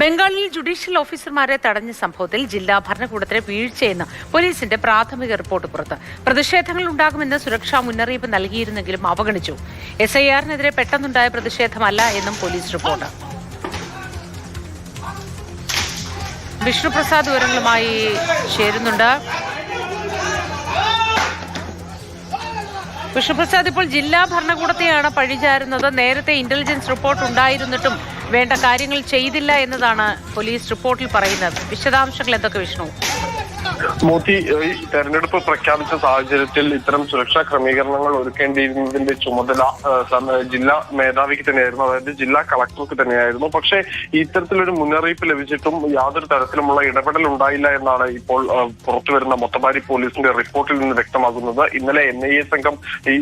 ബംഗാളിൽ ജുഡീഷ്യൽ ഓഫീസർമാരെ തടഞ്ഞ സംഭവത്തിൽ ജില്ലാ ഭരണകൂടത്തിന് വീഴ്ചയെന്ന് പോലീസിന്റെ പ്രാഥമിക റിപ്പോർട്ട് പുറത്ത്. പ്രതിഷേധങ്ങൾ ഉണ്ടാകുമെന്ന് സുരക്ഷാ മുന്നറിയിപ്പ് നൽകിയിരുന്നെങ്കിലും അവഗണിച്ചു. SIR-നെതിരെ പെട്ടെന്നുണ്ടായ പ്രതിഷേധമല്ല എന്നും പോലീസ് റിപ്പോർട്ട്. വിഷ്ണുപ്രസാദ് വിവരങ്ങളുമായി ചേരുന്നുണ്ട്. വിഷ്ണുപ്രസാദ്, ഇപ്പോൾ ജില്ലാ ഭരണകൂടത്തെയാണ് പഴിചാരുന്നത്. നേരത്തെ ഇന്റലിജൻസ് റിപ്പോർട്ട് ഉണ്ടായിരുന്നിട്ടും വേണ്ട കാര്യങ്ങൾ ചെയ്തില്ല എന്നതാണ് പോലീസ് റിപ്പോർട്ടിൽ പറയുന്നത്. വിശദാംശങ്ങൾ എന്തൊക്കെ വിഷ്ണു? മോദി ഈ തെരഞ്ഞെടുപ്പ് പ്രഖ്യാപിച്ച സാഹചര്യത്തിൽ ഇത്തരം സുരക്ഷാ ക്രമീകരണങ്ങൾ ഒരുക്കേണ്ടിയിരുന്നതിന്റെ ചുമതല ജില്ലാ മേധാവിക്ക് തന്നെയായിരുന്നു, അതായത് ജില്ലാ കളക്ടർക്ക് തന്നെയായിരുന്നു. പക്ഷേ ഇത്തരത്തിലൊരു മുന്നറിയിപ്പ് ലഭിച്ചിട്ടും യാതൊരു തരത്തിലുമുള്ള ഇടപെടൽ ഉണ്ടായില്ല എന്നാണ് ഇപ്പോൾ പുറത്തുവരുന്ന മൊത്തബാരി പോലീസിന്റെ റിപ്പോർട്ടിൽ നിന്ന് വ്യക്തമാകുന്നത്. ഇന്നലെ NIA സംഘം ഈ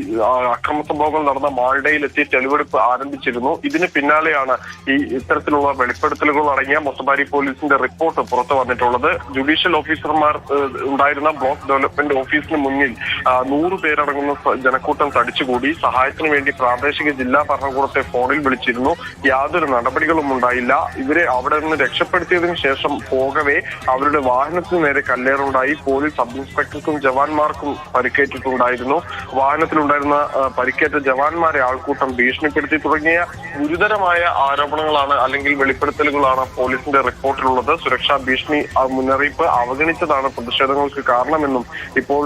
അക്രമ സംഭവങ്ങൾ നടന്ന മാൾഡയിലെത്തി തെളിവെടുപ്പ് ആരംഭിച്ചിരുന്നു. ഇതിന് പിന്നാലെയാണ് ഈ ഇത്തരത്തിലുള്ള വെളിപ്പെടുത്തലുകൾ അടങ്ങിയ മൊത്തബാരി പോലീസിന്റെ റിപ്പോർട്ട് പുറത്തു വന്നിട്ടുള്ളത്. ജുഡീഷ്യൽ ഓഫീസർമാർ ഉണ്ടായിരുന്ന ബ്ലോക്ക് ഡെവലപ്മെന്റ് ഓഫീസിന് മുന്നിൽ 100 പേരടങ്ങുന്ന ജനക്കൂട്ടം തടിച്ചുകൂടി. സഹായത്തിനു വേണ്ടി പ്രാദേശിക ജില്ലാ ഭരണകൂടത്തെ ഫോണിൽ വിളിച്ചിരുന്നു. യാതൊരു നടപടികളും ഉണ്ടായില്ല. ഇവരെ അവിടെ നിന്ന് രക്ഷപ്പെടുത്തിയതിനു ശേഷം പോകവേ അവരുടെ വാഹനത്തിന് നേരെ കല്ലേറുണ്ടായി. Police sub ഇൻസ്പെക്ടർക്കും ജവാന്മാർക്കും പരിക്കേറ്റിട്ടുണ്ടായിരുന്നു. വാഹനത്തിലുണ്ടായിരുന്ന പരിക്കേറ്റ ജവാന്മാരെ ആൾക്കൂട്ടം ഭീഷണിപ്പെടുത്തി തുടങ്ങിയ ഗുരുതരമായ ആരോപണങ്ങളാണ് അല്ലെങ്കിൽ വെളിപ്പെടുത്തലുകളാണ് പോലീസിന്റെ റിപ്പോർട്ടിലുള്ളത്. സുരക്ഷാ ഭീഷണി മുന്നറിയിപ്പ് അവഗണിച്ചതാണ് പ്രതിഷേധങ്ങൾക്ക് കാരണമെന്നും ഇപ്പോൾ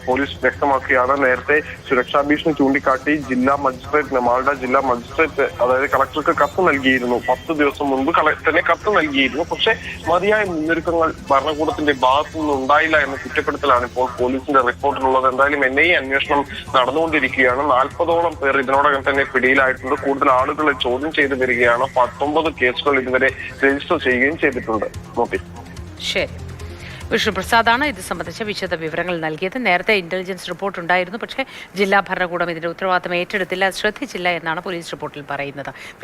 പോലീസ് വ്യക്തമാക്കുകയാണ്. നേരത്തെ സുരക്ഷാ ഭീഷണി ചൂണ്ടിക്കാട്ടി ജില്ലാ മജിസ്ട്രേറ്റിന്, മാൾഡ ജില്ലാ മജിസ്ട്രേറ്റ് അതായത് കളക്ടർക്ക് കത്ത് നൽകിയിരുന്നു. 10 ദിവസം മുൻപ് തന്നെ കത്ത് നൽകിയിരുന്നു. പക്ഷേ മതിയായ മുന്നൊരുക്കങ്ങൾ ഭരണകൂടത്തിന്റെ ഭാഗത്തു നിന്ന് ഉണ്ടായില്ല എന്ന കുറ്റപ്പെടുത്തലാണ് ഇപ്പോൾ പോലീസിന്റെ റിപ്പോർട്ടിലുള്ളത്. എന്തായാലും NIA അന്വേഷണം നടന്നുകൊണ്ടിരിക്കുകയാണ്. 40ഓളം പേർ ഇതിനോടകം തന്നെ പിടിയിലായിട്ടുണ്ട്. കൂടുതൽ ആളുകളെ ചോദ്യം ചെയ്തു വരികയാണ്. 19 കേസുകൾ ഇതുവരെ രജിസ്റ്റർ ചെയ്യുകയും ചെയ്തിട്ടുണ്ട്. ശരി, വിഷ്ണുപ്രസാദാണ് ഇത് സംബന്ധിച്ച വിശദ വിവരങ്ങൾ നൽകിയത്. നേരത്തെ ഇന്റലിജൻസ് റിപ്പോർട്ട് ഉണ്ടായിരുന്നു, പക്ഷേ ജില്ലാ ഭരണകൂടം ഇതിന്റെ ഉത്തരവാദിത്തം ഏറ്റെടുത്തില്ല, ശ്രദ്ധിച്ചില്ല എന്നാണ് പോലീസ് റിപ്പോർട്ടിൽ പറയുന്നത്.